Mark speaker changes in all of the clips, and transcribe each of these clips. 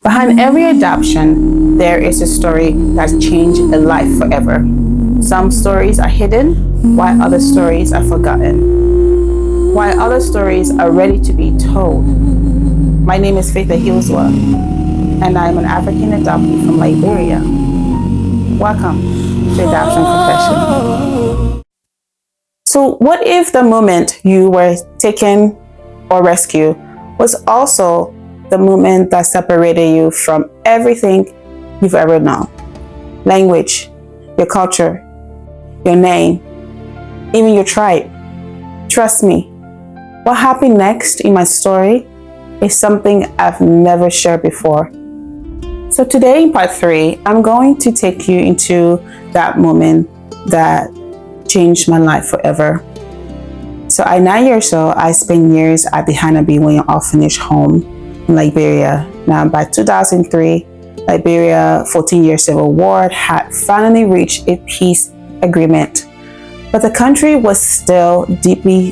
Speaker 1: Behind every adoption, there is a story that's changed a life forever. Some stories are hidden, while other stories are forgotten, while other stories are ready to be told. My name is Faith Ehiozuwa, and I'm an African adoptee from Liberia. Welcome to Adoption Confession. So what if the moment you were taken or rescued was also the moment that separated you from everything you've ever known? Language, your culture, your name, even your tribe. Trust me, what happened next in my story is something I've never shared before. So today in part 3, I'm going to take you into that moment that changed my life forever. So at 9 years old, I spent years at the Hannah B. Williams orphanage home in Liberia. Now by 2003, Liberia 14-year civil war had finally reached a peace agreement. But the country was still deeply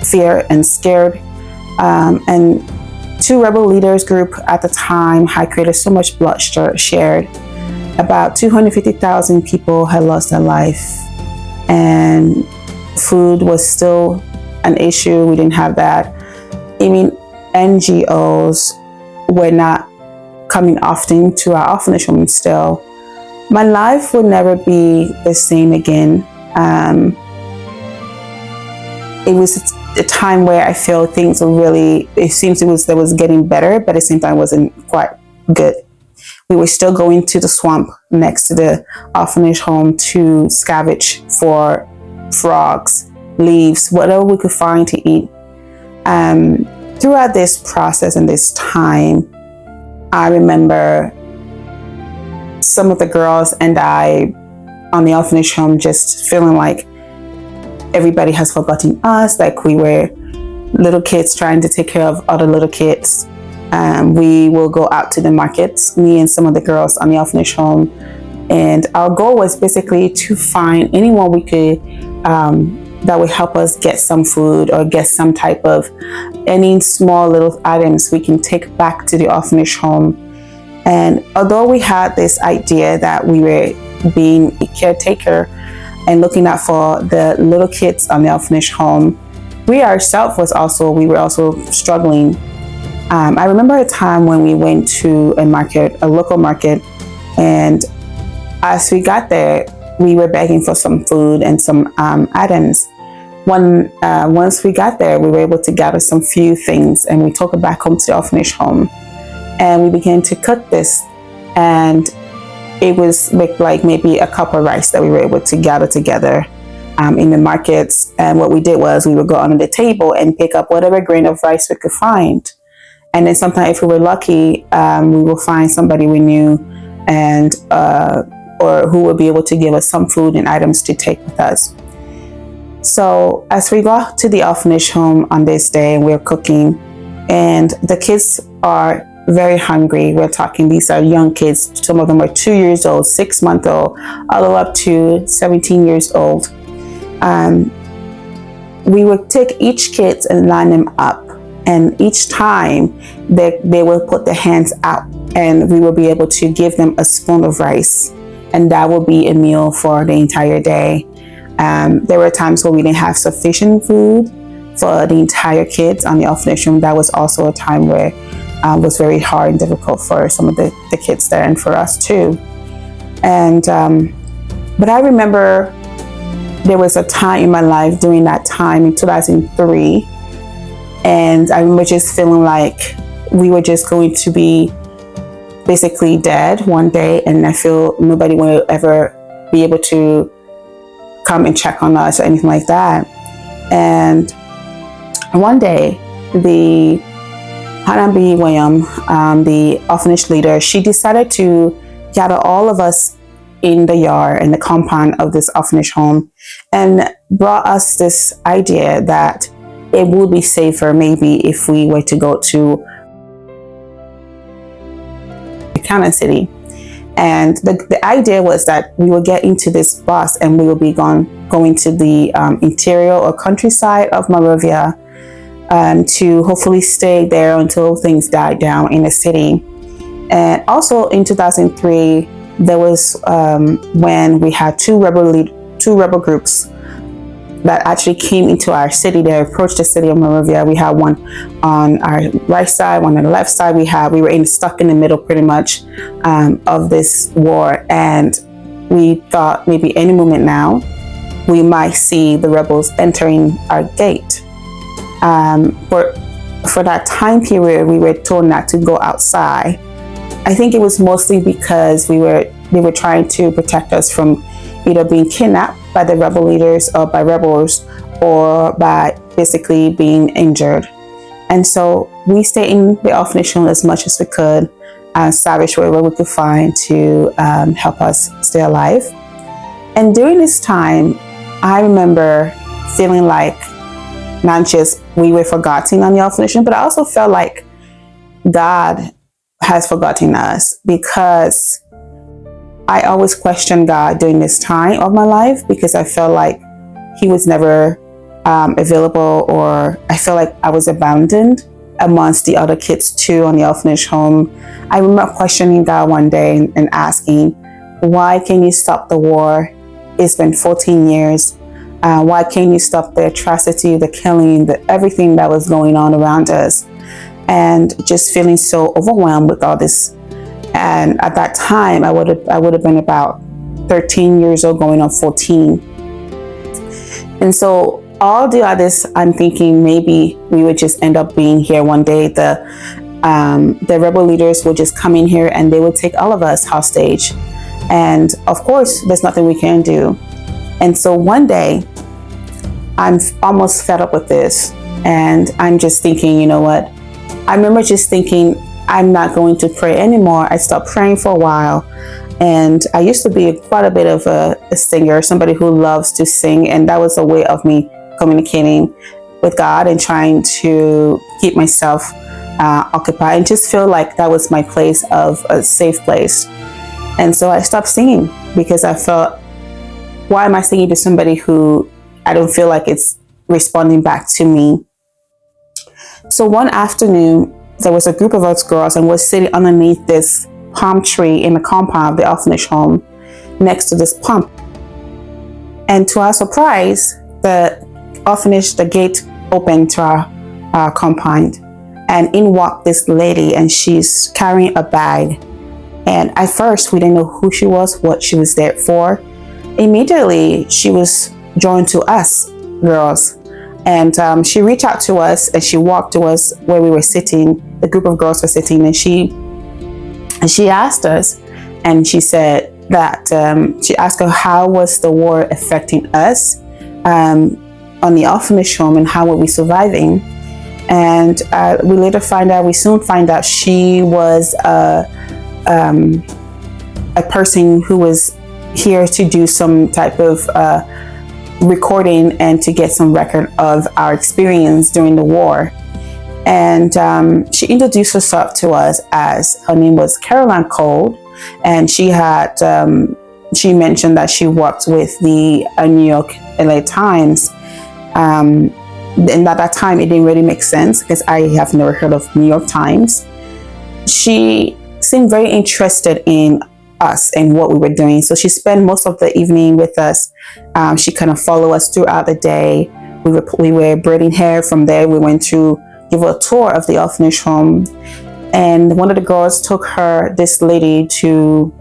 Speaker 1: feared and scared. And two rebel leaders group at the time had created so much bloodshed. About 250,000 people had lost their life. And food was still an issue. We didn't have that. Even NGOs were not coming often to our orphanage home still. My life will never be the same again. It was a time where I feel things were really, it was getting better, but at the same time it wasn't quite good. We were still going to the swamp next to the orphanage home to scavenge for frogs, leaves, whatever we could find to eat. Throughout this process and this time, I remember some of the girls and I on the orphanage home just feeling like everybody has forgotten us, like we were little kids trying to take care of other little kids. We will go out to the markets, me and some of the girls on the orphanage home, and our goal was basically to find anyone we could that would help us get some food or get some type of any small little items we can take back to the orphanage home. And although we had this idea that we were being a caretaker and looking out for the little kids on the orphanage home, we were also struggling. I remember a time when we went to a local market, and as we got there, we were begging for some food and some items. Once we got there, we were able to gather some few things, and we took it back home to the orphanage home, and we began to cook this. And it was like maybe a cup of rice that we were able to gather together in the markets. And what we did was we would go under the table and pick up whatever grain of rice we could find. And then sometimes if we were lucky, we will find somebody we knew and or who would be able to give us some food and items to take with us. So as we got to the orphanage home on this day, we're cooking, and the kids are very hungry. We're talking, these are young kids. Some of them are 2 years old, 6 months old, all the way up to 17 years old. We would take each kid and line them up, and each time they will put their hands out, and we will be able to give them a spoon of rice, and that will be a meal for the entire day. There were times where we didn't have sufficient food for the entire kids on the orphanage room. That was also a time where it was very hard and difficult for some of the kids there and for us too. And but I remember there was a time in my life during that time in 2003, and I remember just feeling like we were just going to be basically dead one day, and I feel nobody will ever be able to come and check on us or anything like that. And one day, the Hannah B. Williams, the orphanage leader, she decided to gather all of us in the yard, in the compound of this orphanage home, and brought us this idea that it would be safer maybe if we were to go to Buchanan City. And the idea was that we would get into this bus and we will be going to the interior or countryside of Monrovia to hopefully stay there until things died down in the city. And also in 2003, there was when we had two rebel groups that actually came into our city. They approached the city of Monrovia. We had one on our right side, one on the left side. We were stuck in the middle pretty much of this war, and we thought maybe any moment now we might see the rebels entering our gate. For that time period, we were told not to go outside. I think it was mostly because they were trying to protect us from either being kidnapped by the rebel leaders or by rebels, or by basically being injured. And so we stayed in the orphanage home as much as we could, salvage whatever we could find to help us stay alive. And during this time, I remember feeling like not just we were forgotten on the orphanage home, but I also felt like God has forgotten us, because I always questioned God during this time of my life, because I felt like he was never available, or I felt like I was abandoned amongst the other kids too on the orphanage home. I remember questioning God one day and asking, why can't you stop the war? It's been 14 years. Why can't you stop the atrocity, the killing, everything that was going on around us? And just feeling so overwhelmed with all this. And at that time, I would have been about 13 years old, going on 14. And so all the others, I'm thinking maybe we would just end up being here one day. The rebel leaders would just come in here and they would take all of us hostage. And of course, there's nothing we can do. And so one day, I'm almost fed up with this. And I'm just thinking, you know what? I remember just thinking, I'm not going to pray anymore. I stopped praying for a while. And I used to be quite a bit of a singer, somebody who loves to sing. And that was a way of me communicating with God and trying to keep myself occupied, and just feel like that was my place of a safe place. And so I stopped singing, because I felt, why am I singing to somebody who I don't feel like it's responding back to me? So one afternoon, there was a group of us girls, and we're sitting underneath this palm tree in the compound of the orphanage home, next to this pump. And to our surprise, the orphanage, the gate opened to our compound, and in walked this lady, and she's carrying a bag. And at first, we didn't know who she was, what she was there for. Immediately, she was drawn to us girls. And she reached out to us, and she walked to us where we were sitting. The group of girls were sitting, and she asked us, and she said that she asked her how was the war affecting us on the orphanage home, and how were we surviving. And we soon find out she was a person who was here to do some type of recording and to get some record of our experience during the war. And she introduced herself to us as, her name was Caroline Cole, and she mentioned that she worked with the New York LA Times. And at that time, it didn't really make sense, because I have never heard of New York Times. She seemed very interested in us and what we were doing. So she spent most of the evening with us. She kind of followed us throughout the day. We were braiding hair. From there, we went to give her a tour of the orphanage home. And one of the girls took this lady to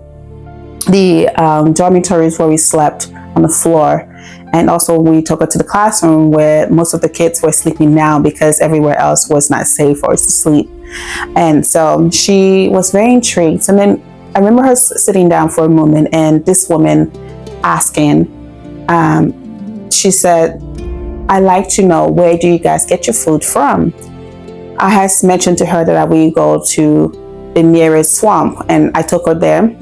Speaker 1: the dormitories where we slept on the floor. And also we took her to the classroom where most of the kids were sleeping now, because everywhere else was not safe for us to sleep. And so she was very intrigued. And then I remember her sitting down for a moment, and this woman asking, she said, I'd like to know, where do you guys get your food from? I had mentioned to her that we go to the nearest swamp, and I took her there.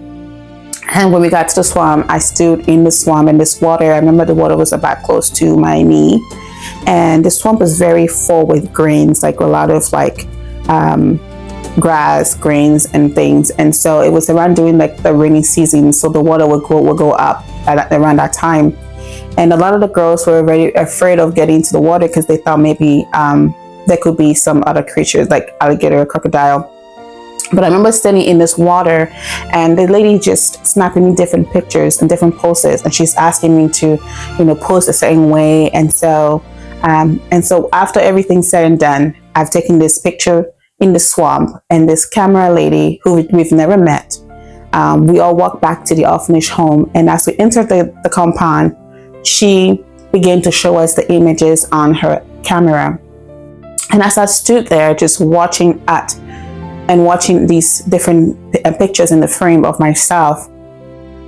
Speaker 1: And when we got to the swamp, I stood in the swamp, and this water, I remember the water was about close to my knee. And the swamp was very full with grains, like a lot of grass, grains, and things. And so it was around during like the rainy season, so the water would go up around that time. And a lot of the girls were very afraid of getting into the water, because they thought maybe there could be some other creatures like alligator or crocodile But I remember standing in this water and the lady just snapping me different pictures and different poses. And she's asking me to, pose a certain way. And so after everything's said and done, I've taken this picture in the swamp, and this camera lady who we've never met, we all walked back to the orphanage home. And as we entered the compound, she began to show us the images on her camera. And as I stood there just watching these different pictures in the frame of myself,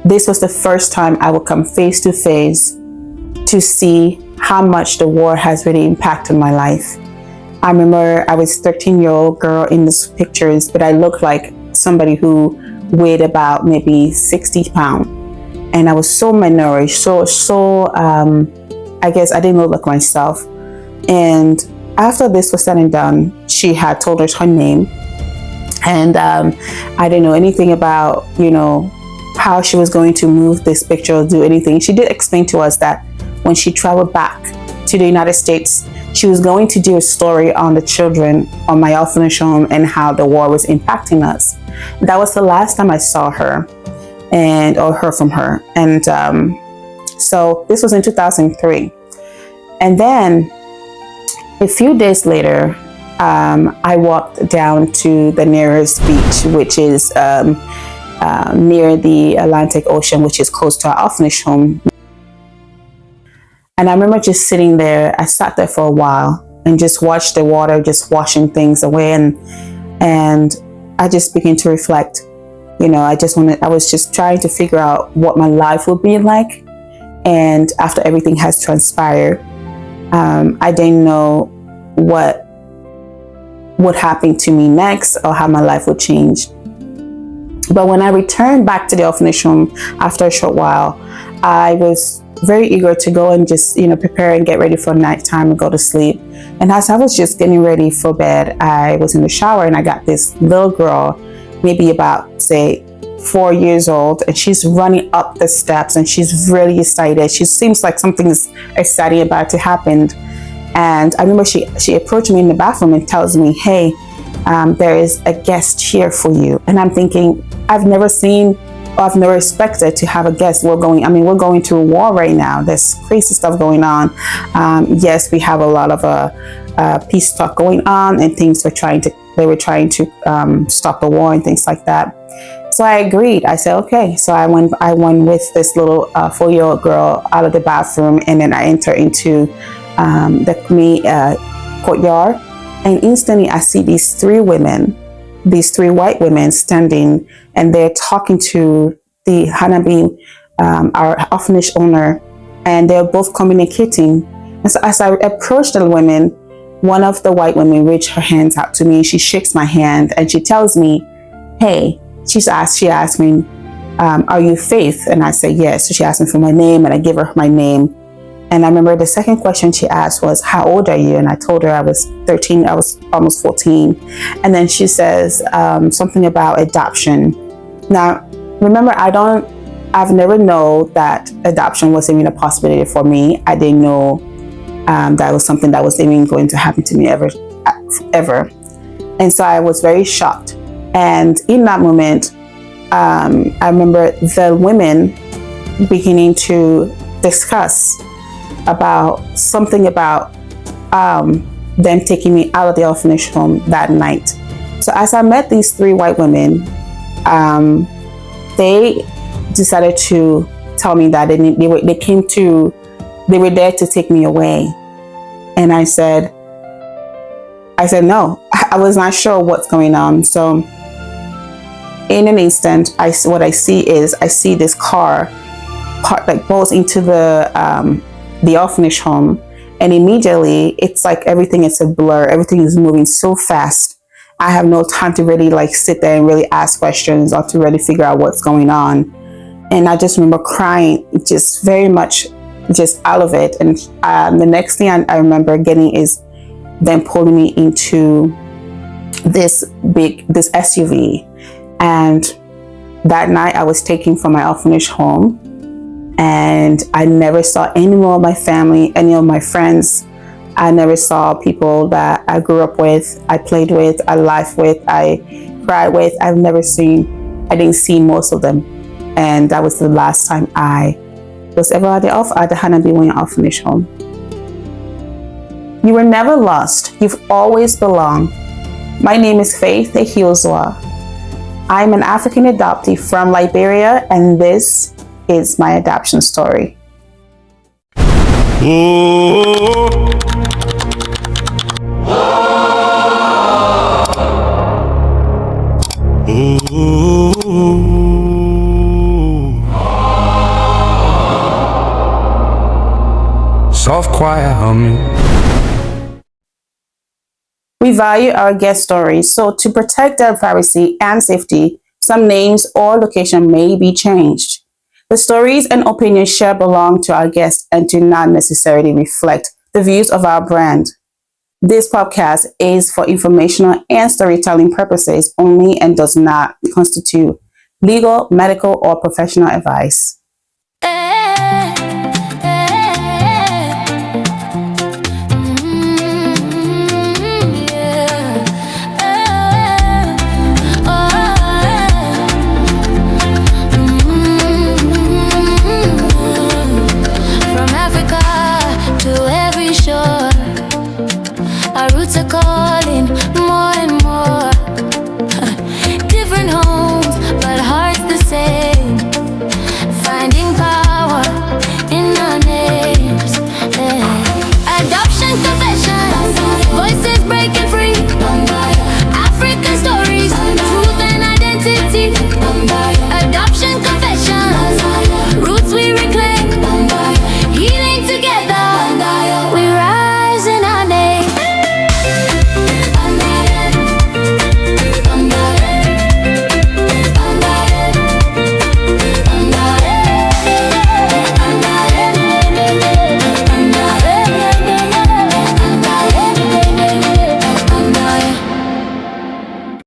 Speaker 1: this was the first time I would come face to face to see how much the war has really impacted my life. I remember I was a 13-year-old girl in these pictures, but I looked like somebody who weighed about maybe 60 pounds. And I was so malnourished, I guess I didn't look like myself. And after this was said and done, she had told us her name. And I didn't know anything about, how she was going to move this picture or do anything. She did explain to us that when she traveled back to the United States, she was going to do a story on the children on my orphanage home and how the war was impacting us. That was the last time I saw her or heard from her. And so this was in 2003. And then a few days later, I walked down to the nearest beach, which is near the Atlantic Ocean, which is close to our orphanage home. And I remember just sitting there. I sat there for a while and just watched the water just washing things away. And I just began to reflect. I was just trying to figure out what my life would be like. And after everything has transpired, I didn't know what would happen to me next or how my life would change. But when I returned back to the orphanage home after a short while, I was very eager to go and just, prepare and get ready for nighttime and go to sleep. And as I was just getting ready for bed, I was in the shower and I got this little girl, maybe about, say, 4 years old, and she's running up the steps and she's really excited. She seems like something is exciting about to happen. And I remember she approached me in the bathroom and tells me, "Hey, there is a guest here for you." And I'm thinking, I've never expected to have a guest. We're going through a war right now. There's crazy stuff going on. Yes, we have a lot of peace talk going on and things they were trying to stop the war and things like that. So I agreed. I said, okay. So I went with this little 4-year-old girl out of the bathroom, and then I entered into the courtyard, and instantly I see these three white women standing, and they're talking to the Hanabi, our orphanage owner, and they're both communicating. And so as I approach the women, one of the white women reached her hands out to me. She shakes my hand and she tells me, "Hey," she asked me, "Are you Faith?" And I said, "Yes." So she asked me for my name, and I gave her my name. And I remember the second question she asked was, "How old are you?" And I told her I was 13, I was almost 14. And then she says something about adoption. Now, remember, I've never known that adoption was even a possibility for me. I didn't know that was something that was even going to happen to me ever. And so I was very shocked. And in that moment, I remember the women beginning to discuss about something about them taking me out of the orphanage home that night. So as I met these three white women, they decided to tell me that they were there to take me away. And I said no. I was not sure what's going on. So in an instant, I see this car pulls into the orphanage home, and immediately it's like everything is a blur. Everything is moving so fast. I have no time to really sit there and really ask questions or to really figure out what's going on. And I just remember crying, just very much just out of it. And the next thing I remember getting is them pulling me into this SUV. And that night I was taken from my orphanage home, and I never saw any more of my family, any of my friends. I never saw people that I grew up with, I played with, I laughed with, I cried with, I didn't see most of them. And that was the last time I was ever at the Hanabiwin orphanage home. You were never lost. You've always belonged. My name is Faith Ehiozuwa. I'm an African adoptee from Liberia, and this is my adoption story.
Speaker 2: Soft choir humming.
Speaker 1: We value our guest stories, so to protect their privacy and safety, some names or location may be changed. The stories and opinions shared belong to our guests and do not necessarily reflect the views of our brand. This podcast is for informational and storytelling purposes only and does not constitute legal, medical, or professional advice.